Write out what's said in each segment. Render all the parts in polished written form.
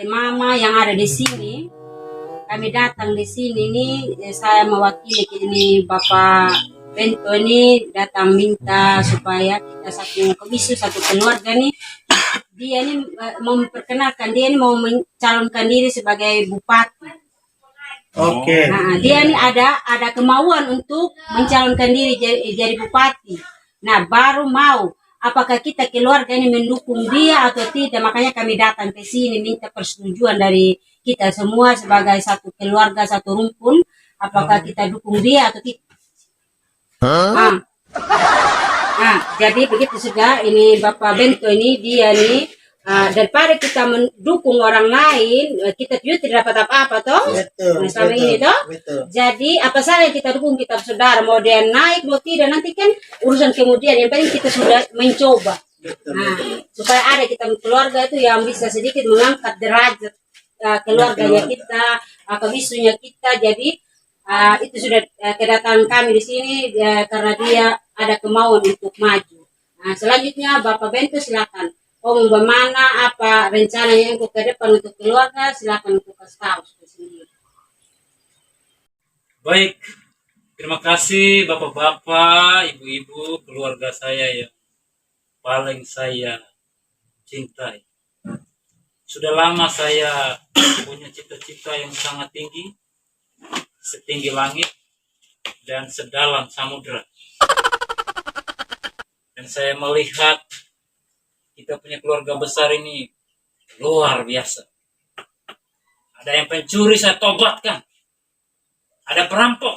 Mama yang ada di sini, kami datang di sini nih, saya mewakili ini Bapak Bento ini datang minta supaya kita satu komisi, satu keluarga nih, dia ini mau memperkenalkan, dia ini mau mencalonkan diri sebagai bupati. Oke. Nah, dia ini ada kemauan untuk mencalonkan diri jadi bupati. Nah, baru mau apakah kita keluarga ini mendukung dia atau tidak. Makanya kami datang ke sini minta persetujuan dari kita semua sebagai satu keluarga, satu rumpun. Apakah kita dukung dia atau tidak. Nah, jadi begitu sudah. Ini Bapak Bento ini, dia nih. Daripada kita mendukung orang lain, kita juga tidak dapat apa-apa toh. Betul, nah, selama ini toh. Jadi apa saja kita dukung kita saudara, mau dia naik mau tidak nanti kan urusan kemudian. Yang penting kita sudah mencoba. Nah, supaya ada kita keluarga itu yang bisa sedikit mengangkat derajat keluarganya kita, kemisunya kita. Jadi itu sudah kedatangan kami di sini karena dia ada kemauan untuk maju. Nah, selanjutnya Bapak Bento silakan. Bagaimana apa rencananya untuk ke depan untuk keluarga, silakan untuk kasih tahu sendiri. Baik, terima kasih bapak-bapak, ibu-ibu, keluarga saya yang paling saya cintai. Sudah lama saya punya cita-cita yang sangat tinggi, setinggi langit dan sedalam samudera. Dan saya melihat kita punya keluarga besar ini luar biasa. Ada yang pencuri, saya tobatkan. Ada perampok,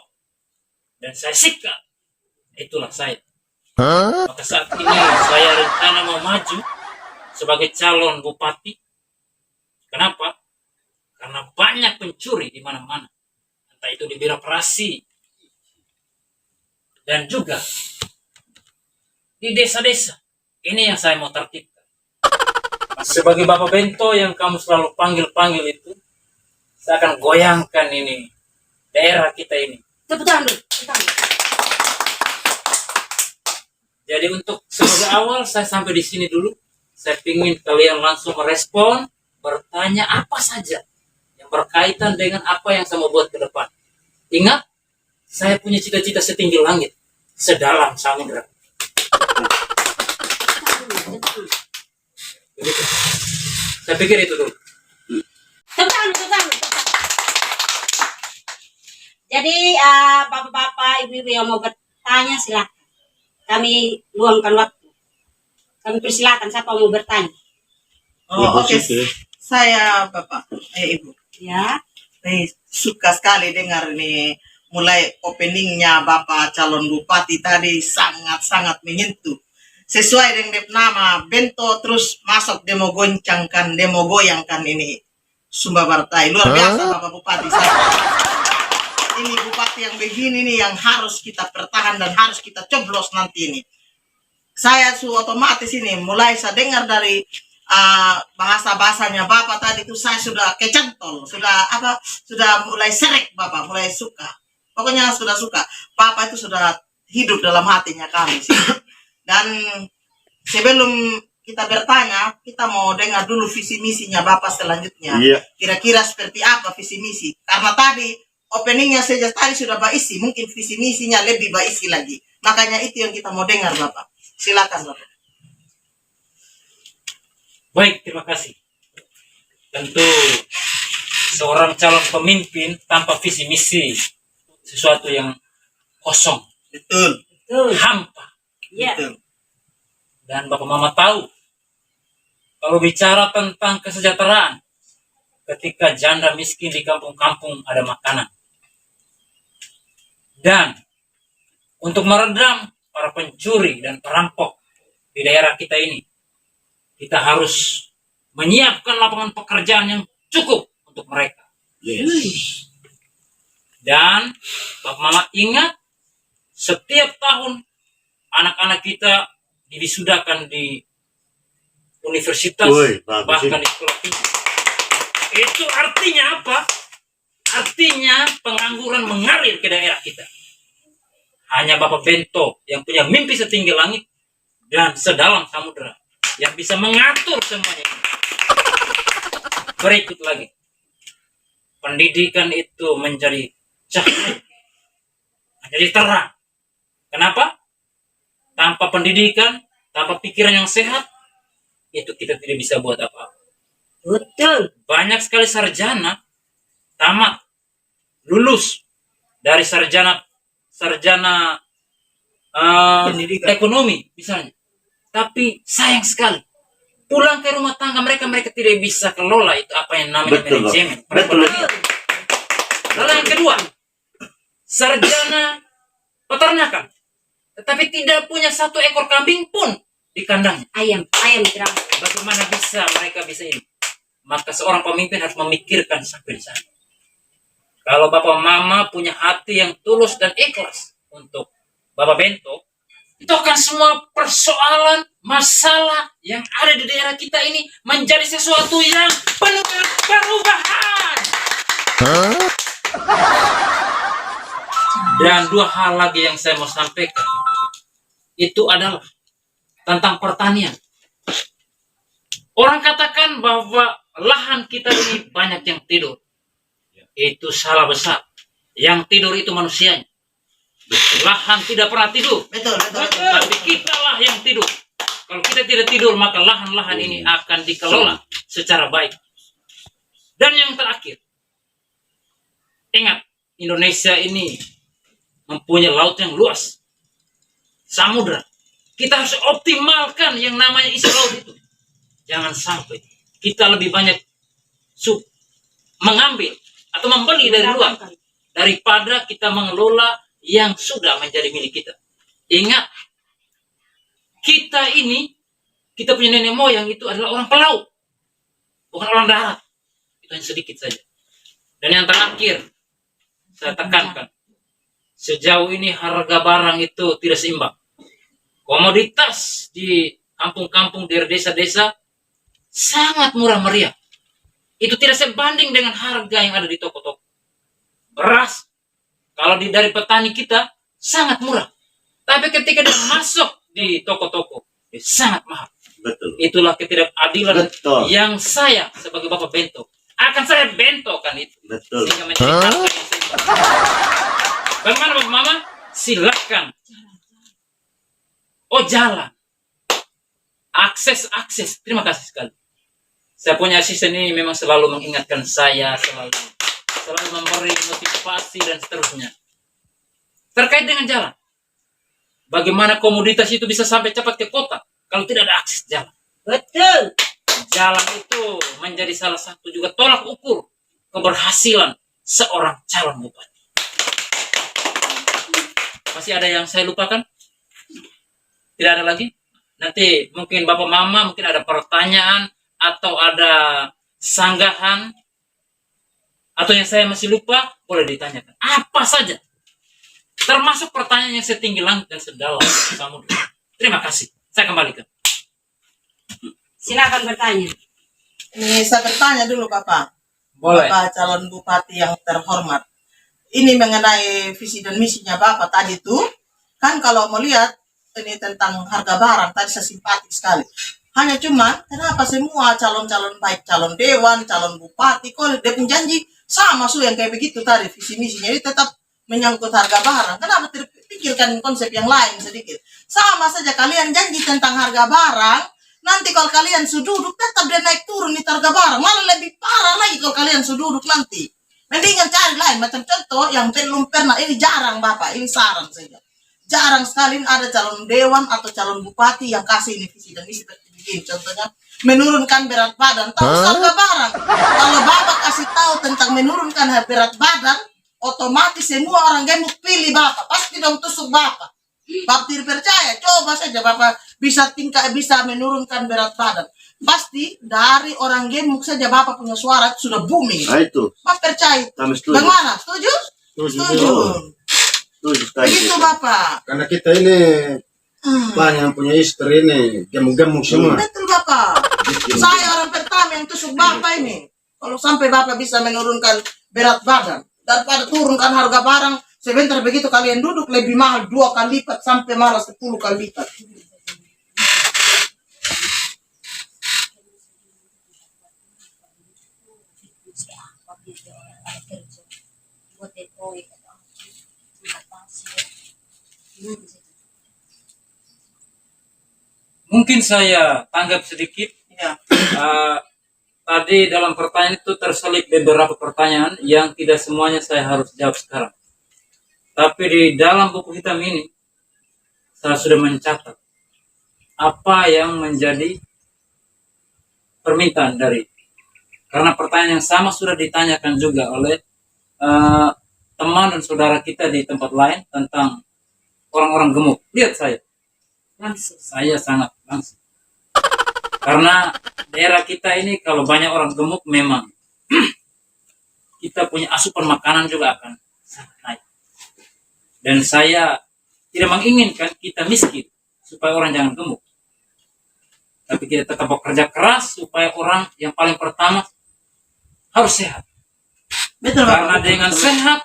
dan saya sikat. Itulah saya. Maka saat ini saya rencana mau maju sebagai calon bupati. Kenapa? Karena banyak pencuri di mana-mana. Entah itu di birokrasi. Dan juga di desa-desa. Ini yang saya mau tertibkan. Sebagai Bapak Bento yang kamu selalu panggil-panggil itu, saya akan goyangkan ini daerah kita ini. Tepuk tangan dulu. Jadi untuk sebagai awal saya sampai di sini dulu. Saya ingin kalian langsung merespon, bertanya apa saja yang berkaitan dengan apa yang saya mau buat ke depan. Ingat, saya punya cita-cita setinggi langit, sedalam samudera. Begitu. Saya pikir itu dulu. Tepuk. Jadi bapak-bapak, ibu-ibu yang mau bertanya silakan. Kami luangkan waktu. Kami persilakan siapa mau bertanya. Oke. Saya Bapak, Ibu. Ya. Suka sekali dengar nih mulai openingnya Bapak calon bupati tadi sangat-sangat menyentuh. Sesuai dengan nama Bento terus masuk demo goncangkan, demo goyangkan ini Sumba Bartai. Luar biasa Bapak Bupati. Ini bupati yang begini nih yang harus kita pertahan dan harus kita coblos nanti ini. Saya otomatis ini mulai saya dengar dari bahasa-bahasanya Bapak tadi itu saya sudah kecantol, sudah mulai serek Bapak, mulai suka. Pokoknya sudah suka. Bapak itu sudah hidup dalam hatinya kami sih. Dan sebelum kita bertanya, kita mau dengar dulu visi misinya Bapak selanjutnya. Kira-kira seperti apa visi misi? Karena tadi openingnya saja tadi sudah baisi, mungkin visi misinya lebih baisi lagi. Makanya itu yang kita mau dengar Bapak. Silakan Bapak. Baik, terima kasih. Tentu seorang calon pemimpin tanpa visi misi sesuatu yang kosong. Betul. Hampa. Ya. Betul. Dan Bapak Mama tahu, kalau bicara tentang kesejahteraan, ketika janda miskin di kampung-kampung ada makanan. Dan untuk meredam para pencuri dan perampok di daerah kita ini, kita harus menyiapkan lapangan pekerjaan yang cukup untuk mereka. Yes. Dan Bapak Mama ingat, setiap tahun anak-anak kita diwisudakan di universitas, bahkan di sekolah tinggi. Itu artinya apa? Artinya pengangguran mengalir ke daerah kita. Hanya Bapak Bento yang punya mimpi setinggi langit dan sedalam samudera yang bisa mengatur semuanya. berikut lagi. Pendidikan itu menjadi cahaya, menjadi terang. Kenapa? Tanpa pendidikan, tanpa pikiran yang sehat, itu kita tidak bisa buat apa-apa. Betul. Banyak sekali sarjana tamat, lulus dari sarjana Pendidikan. ekonomi misalnya, tapi sayang sekali pulang ke rumah tangga mereka tidak bisa kelola itu apa yang namanya Betul, manajemen betul. perekonomian. Lalu yang kedua, sarjana peternakan, tetapi tidak punya 1 ekor kambing pun di kandangnya. Ayam terang. Bagaimana bisa mereka bisa ini? Maka seorang pemimpin harus memikirkan sampai di sana. Kalau bapak mama punya hati yang tulus dan ikhlas untuk Bapak Bento, itu akan semua persoalan, masalah yang ada di daerah kita ini menjadi sesuatu yang penuh dengan perubahan. Dan 2 hal lagi yang saya mau sampaikan, itu adalah tentang pertanian. Orang katakan bahwa lahan kita ini banyak yang tidur. Itu salah besar. Yang tidur itu manusianya. Lahan tidak pernah tidur. Betul. Tapi kitalah yang tidur. Kalau kita tidak tidur, maka lahan-lahan ini akan dikelola secara baik. Dan yang terakhir, ingat, Indonesia ini mempunyai laut yang luas, samudra. Kita harus optimalkan yang namanya isi laut itu. Jangan sampai kita lebih banyak mengambil atau membeli dari luar daripada kita mengelola yang sudah menjadi milik kita. Ingat, kita punya nenek moyang itu adalah orang pelaut, bukan orang darat. Itu hanya sedikit saja. Dan yang terakhir, saya tekankan, sejauh ini harga barang itu tidak seimbang. Komoditas di kampung-kampung, di desa-desa sangat murah meriah. Itu tidak sebanding dengan harga yang ada di toko-toko. Beras, kalau dari petani kita, sangat murah. Tapi ketika dia masuk di toko-toko, dia sangat mahal. Betul. Itulah ketidakadilan Betul. yang saya sebagai Bapak Bento akan saya bentokan itu. Betul. Sehingga menjadi harga yang seimbang. Bagaimana Bapak Mama? Silakan. Oh, jalan. Akses. Terima kasih sekali. Saya punya asisten ini memang selalu mengingatkan saya, selalu memberi motivasi dan seterusnya. Terkait dengan jalan. Bagaimana komoditas itu bisa sampai cepat ke kota kalau tidak ada akses jalan? Betul. Jalan itu menjadi salah satu juga tolak ukur keberhasilan seorang calon bupati. Masih ada yang saya lupakan? Tidak ada lagi? Nanti mungkin Bapak Mama mungkin ada pertanyaan atau ada sanggahan atau yang saya masih lupa, boleh ditanyakan. Apa saja. Termasuk pertanyaan yang setinggi langit dan sedalam samudra. Terima kasih. Saya kembalikan. Silakan bertanya. Ini saya bertanya dulu Bapak. Boleh. Bapak calon bupati yang terhormat. Ini mengenai visi dan misinya Bapak tadi tuh. Kan kalau melihat ini tentang harga barang, tadi saya simpatik sekali. Hanya cuma, kenapa semua calon-calon baik, calon dewan, calon bupati, kok dia punya janji sama yang kayak begitu tadi, visi misinya ini tetap menyangkut harga barang. Kenapa tidak pikirkan konsep yang lain sedikit? Sama saja kalian janji tentang harga barang, nanti kalau kalian sudah duduk tetap dia naik turun di harga barang, malah lebih parah lagi kalau kalian sudah duduk nanti. Mendingan cari lain, macam contoh yang belum pernah, ini jarang Bapak, ini saran saja. Jarang sekali ada calon dewan atau calon bupati yang kasih ini visi dan misi seperti begini. Contohnya, menurunkan berat badan. Tahu harga barang. Kalau Bapak kasih tahu tentang menurunkan berat badan, otomatis semua orang gemuk pilih Bapak. Pasti dong tusuk Bapak. Bapak tidak percaya. Coba saja Bapak bisa menurunkan berat badan. Pasti dari orang gemuk saja Bapak punya suara sudah booming. Nah itu. Bapak percaya. Kami setuju. Bagaimana? Setuju? Setuju. Begitu Bapak. Karena kita ini banyak yang punya istri ini gemuk-gemuk semua. Betul Bapak. Saya orang pertama yang tusuk Bapak ini. Kalau sampai Bapak bisa menurunkan berat badan daripada turunkan harga barang, sebentar begitu kalian duduk lebih mahal 2 kali lipat sampai malah 10 kali lipat. Gitu, ada kerja buat depoi atau tempat pasir. Gimana sih? Mungkin saya tanggap sedikit. Ya. Tadi dalam pertanyaan itu terselip beberapa pertanyaan yang tidak semuanya saya harus jawab sekarang. Tapi di dalam buku hitam ini, saya sudah mencatat apa yang menjadi permintaan dari. Karena pertanyaan yang sama sudah ditanyakan juga oleh teman dan saudara kita di tempat lain tentang orang-orang gemuk. Lihat saya sangat langsung. Karena daerah kita ini kalau banyak orang gemuk memang kita punya asupan makanan juga akan sangat naik. Dan saya tidak menginginkan kita miskin supaya orang jangan gemuk. Tapi kita tetap bekerja keras supaya orang yang paling pertama harus sehat. Betul, Karena Bapak. dengan sehat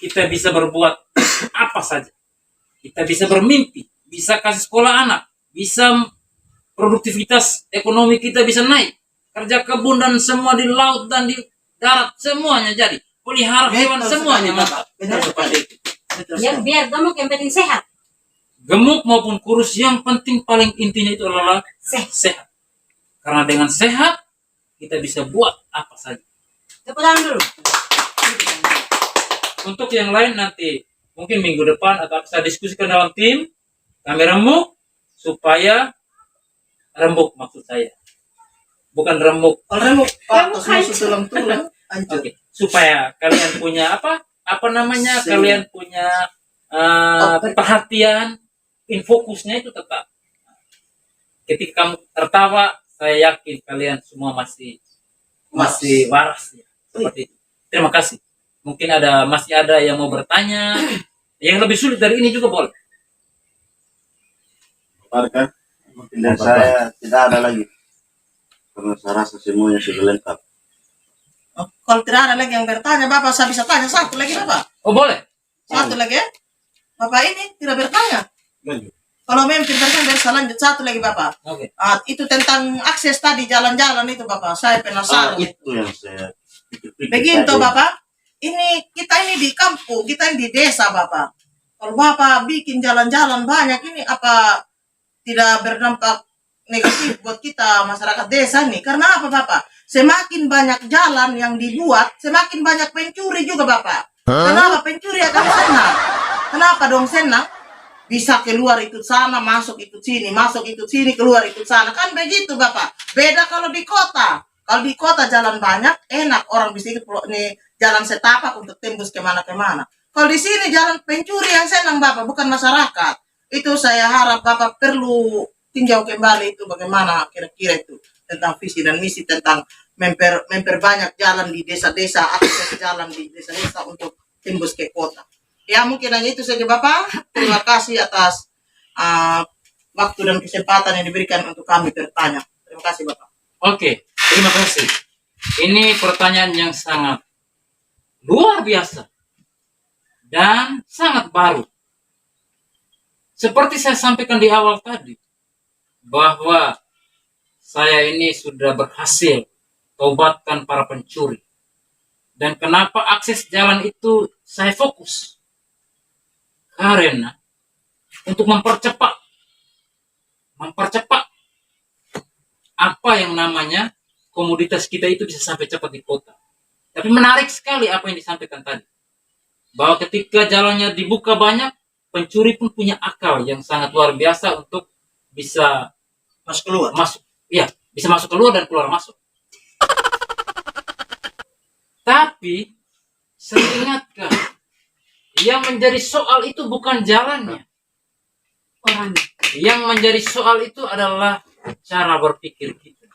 kita bisa berbuat apa saja. Kita bisa bermimpi, bisa kasih sekolah anak, bisa produktivitas ekonomi kita bisa naik. Kerja kebun dan semua di laut dan di darat semuanya jadi. Pelihara hewan Betul semuanya sekali, mantap. Bapak. Betul Seperti itu. Betul Ya sekali. biar gemuk yang penting sehat. Gemuk maupun kurus yang penting paling intinya itu adalah sehat. Karena dengan sehat kita bisa buat apa saja. Tepuk tangan dulu. Untuk yang lain nanti mungkin minggu depan atau saya diskusikan dalam tim kami remuk supaya rembuk maksud saya, bukan remuk. Kalau remuk patos masuk tulang-tulang. Oke, supaya kalian punya apa namanya, Si- kalian punya perhatian, fokusnya itu tetap. Ketika kamu tertawa, saya yakin kalian semua masih waras ya. Seperti itu. Terima kasih. Mungkin masih ada yang mau bertanya, yang lebih sulit dari ini juga boleh. Parkan. Dan saya tidak ada lagi karena saya rasa semuanya sudah lengkap. Oh, kalau tidak ada lagi yang bertanya, Bapak saya bisa tanya satu lagi, Bapak. Oh boleh. Satu lagi ya. Bapak ini tidak bertanya. Lanjut. Kalau memang tidak bertanya, bisa lanjut satu lagi, Bapak. Oke. Itu tentang akses tadi jalan-jalan itu, Bapak. Saya penasaran. Itu yang saya pikir-pikir Begitu, tadi. Bapak. Kita ini di kampung, kita ini di desa, Bapak. Kalau Bapak bikin jalan-jalan banyak ini apa tidak berdampak negatif buat kita masyarakat desa nih? Karena apa, Bapak? Semakin banyak jalan yang dibuat, semakin banyak pencuri juga, Bapak. Kenapa pencuri akan senang? Kenapa dong senang? Bisa keluar ikut sana, masuk ikut sini, masuk ikut sini, keluar ikut sana. Kan begitu, Bapak. Beda kalau di kota. Kalau di kota jalan banyak, enak. Orang bisa ikut nih jalan setapak untuk tembus kemana-kemana. Kalau di sini jalan pencuri yang senang, Bapak, bukan masyarakat. Itu saya harap Bapak perlu tinjau kembali itu bagaimana kira-kira itu tentang visi dan misi tentang memperbanyak jalan di desa-desa, akses jalan di desa-desa untuk tembus ke kota. Ya mungkin hanya itu saja, Bapak. Terima kasih atas waktu dan kesempatan yang diberikan untuk kami bertanya. Terima kasih, Bapak. Oke, terima kasih. Ini pertanyaan yang sangat luar biasa dan sangat baru. Seperti saya sampaikan di awal tadi, bahwa saya ini sudah berhasil taubatkan para pencuri. Dan kenapa akses jalan itu saya fokus? Karena untuk mempercepat apa yang namanya komoditas kita itu bisa sampai cepat di kota. Tapi menarik sekali apa yang disampaikan tadi. Bahwa ketika jalannya dibuka banyak, pencuri pun punya akal yang sangat luar biasa untuk bisa Mas keluar. masuk. Iya, bisa masuk keluar dan keluar masuk. Tapi saya ingatkan, yang menjadi soal itu bukan jalannya. Orangnya. Yang menjadi soal itu adalah cara berpikir kita.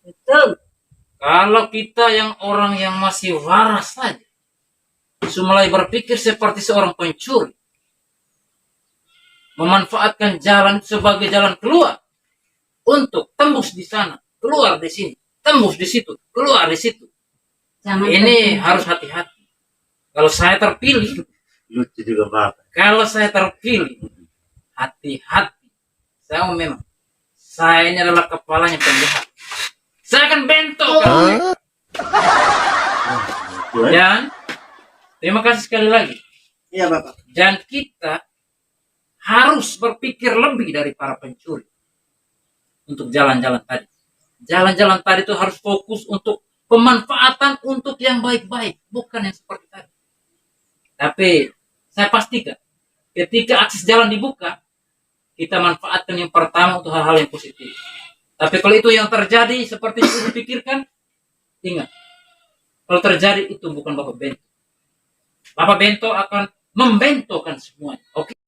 Betul. Kalau kita yang orang yang masih waras saja, mulai berpikir seperti seorang pencuri, memanfaatkan jalan sebagai jalan keluar untuk tembus di sana, keluar di sini, tembus di situ, keluar di situ. Jangan Ini tertipu. harus hati-hati. Kalau saya terpilih, Lucu juga Bapak. kalau saya terpilih, hati-hati. Saya memang, saya ini adalah kepalanya penjahat. Saya akan bentuk. Boleh? Dan terima kasih sekali lagi. Iya Bapak. Dan kita harus berpikir lebih dari para pencuri untuk jalan-jalan tadi. Jalan-jalan tadi itu harus fokus untuk pemanfaatan untuk yang baik-baik, bukan yang seperti tadi. Tapi saya pastikan ketika akses jalan dibuka, kita manfaatkan yang pertama untuk hal-hal yang positif. Tapi kalau itu yang terjadi seperti yang dipikirkan, ingat, kalau terjadi itu bukan Bapak Bento. Bapak Bento akan membentokan semuanya. Oke?